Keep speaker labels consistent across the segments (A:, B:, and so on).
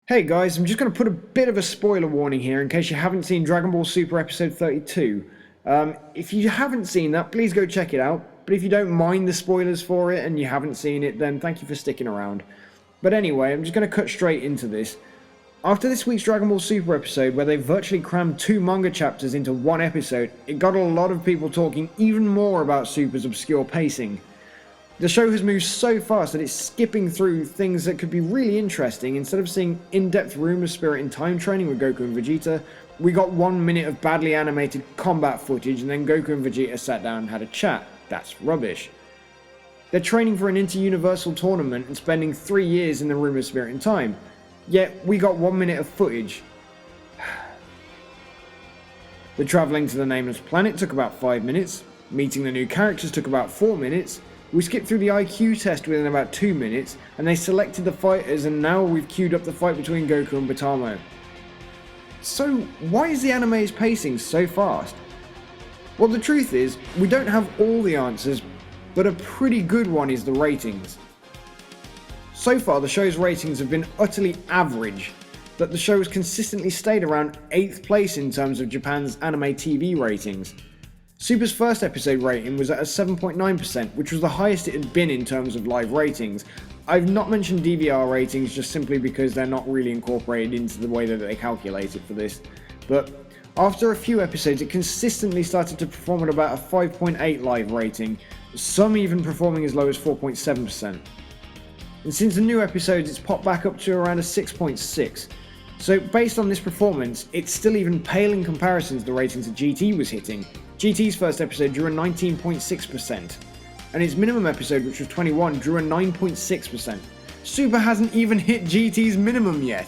A: Hey guys, I'm just going to put a bit of a spoiler warning here in case you haven't seen Dragon Ball Super Episode 32. If you haven't seen that, please go check it out. But if you don't mind the spoilers for it and you haven't seen it, then thank you for sticking around. But anyway, I'm just going to cut straight into this. After this week's Dragon Ball Super episode, where they virtually crammed 2 manga chapters into one episode, it got a lot of people talking even more about Super's obscure pacing. The show has moved so fast that it's skipping through things that could be really interesting. Instead of seeing in-depth room of spirit and time training with Goku and Vegeta, we got 1 minute of badly animated combat footage and then Goku and Vegeta sat down and had a chat. That's rubbish. They're training for an inter-universal tournament and spending 3 years in the room of spirit and time. Yet, we got 1 minute of footage. The travelling to the nameless planet took about 5 minutes. Meeting the new characters took about 4 minutes. We skipped through the IQ test within about 2 minutes, and they selected the fighters, and now we've queued up the fight between Goku and Batamo. So, why is the anime's pacing so fast? Well, the truth is, we don't have all the answers, but a pretty good one is the ratings. So far, the show's ratings have been utterly average, that the show has consistently stayed around 8th place in terms of Japan's anime TV ratings. Super's first episode rating was at a 7.9%, which was the highest it had been in terms of live ratings. I've not mentioned DVR ratings just simply because they're not really incorporated into the way that they calculate it for this. But after a few episodes, it consistently started to perform at about a 5.8 live rating, some even performing as low as 4.7%. And since the new episodes, it's popped back up to around a 6.6. So based on this performance, it's still even pale in comparison to the ratings that GT was hitting. GT's first episode drew a 19.6%, and its minimum episode, which was 21, drew a 9.6%. Super hasn't even hit GT's minimum yet.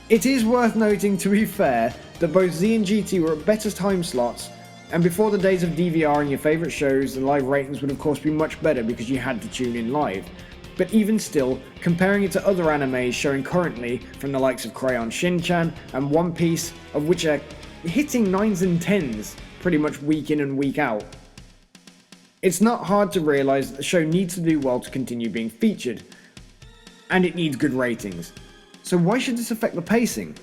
A: It is worth noting, to be fair, that both Z and GT were at better time slots, and before the days of DVR and your favourite shows, the live ratings would of course be much better because you had to tune in live. But even still, comparing it to other animes showing currently from the likes of Crayon Shin-chan and One Piece, of which are hitting 9s and 10s pretty much week in and week out, it's not hard to realise that the show needs to do well to continue being featured, and it needs good ratings. So why should this affect the pacing?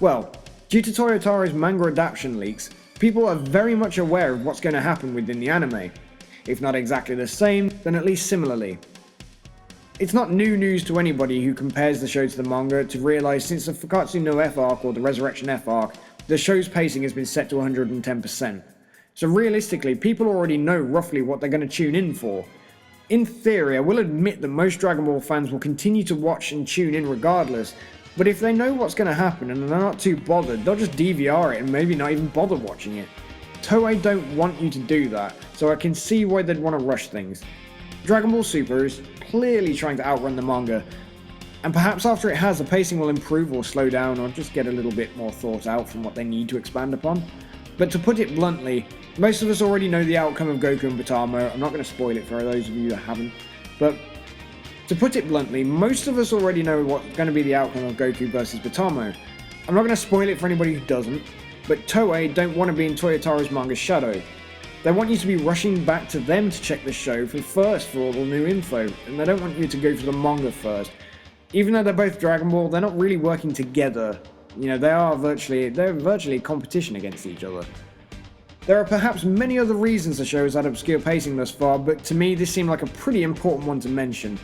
A: Well, due to Toyotaro's manga adaptation leaks, people are very much aware of what's going to happen within the anime. If not exactly the same, then at least similarly. It's not new news to anybody who compares the show to the manga to realise since the Fukatsu no F arc or the Resurrection F arc, the show's pacing has been set to 110%. So realistically, people already know roughly what they're going to tune in for. In theory, I will admit that most Dragon Ball fans will continue to watch and tune in regardless, but if they know what's going to happen and they're not too bothered, they'll just DVR it and maybe not even bother watching it. Toei don't want you to do that, so I can see why they'd want to rush things. Dragon Ball Super is clearly trying to outrun the manga, and perhaps after it has, the pacing will improve or slow down or just get a little bit more thought out from what they need to expand upon. But to put it bluntly, most of us already know the outcome of Goku and Batamo. I'm not going to spoil it for those of you that haven't, but to put it bluntly, most of us already know what's going to be the outcome of Goku versus Batamo. I'm not going to spoil it for anybody who doesn't, but Toei don't want to be in Toyotaro's manga's shadow. They want you to be rushing back to them to check the show first for all the new info, and they don't want you to go for the manga first. Even though they're both Dragon Ball, they're not really working together. You know, they're virtually competition against each other. There are perhaps many other reasons the show has had obscure pacing thus far, but to me this seemed like a pretty important one to mention.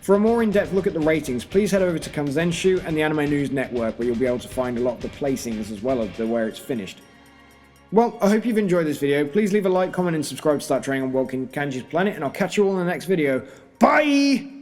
A: For a more in-depth look at the ratings, please head over to Kanji and the Anime News Network, where you'll be able to find a lot of the placings as well as where it's finished. Well, I hope you've enjoyed this video. Please leave a like, comment and subscribe to start training on World King Kanji's planet, and I'll catch you all in the next video. Bye!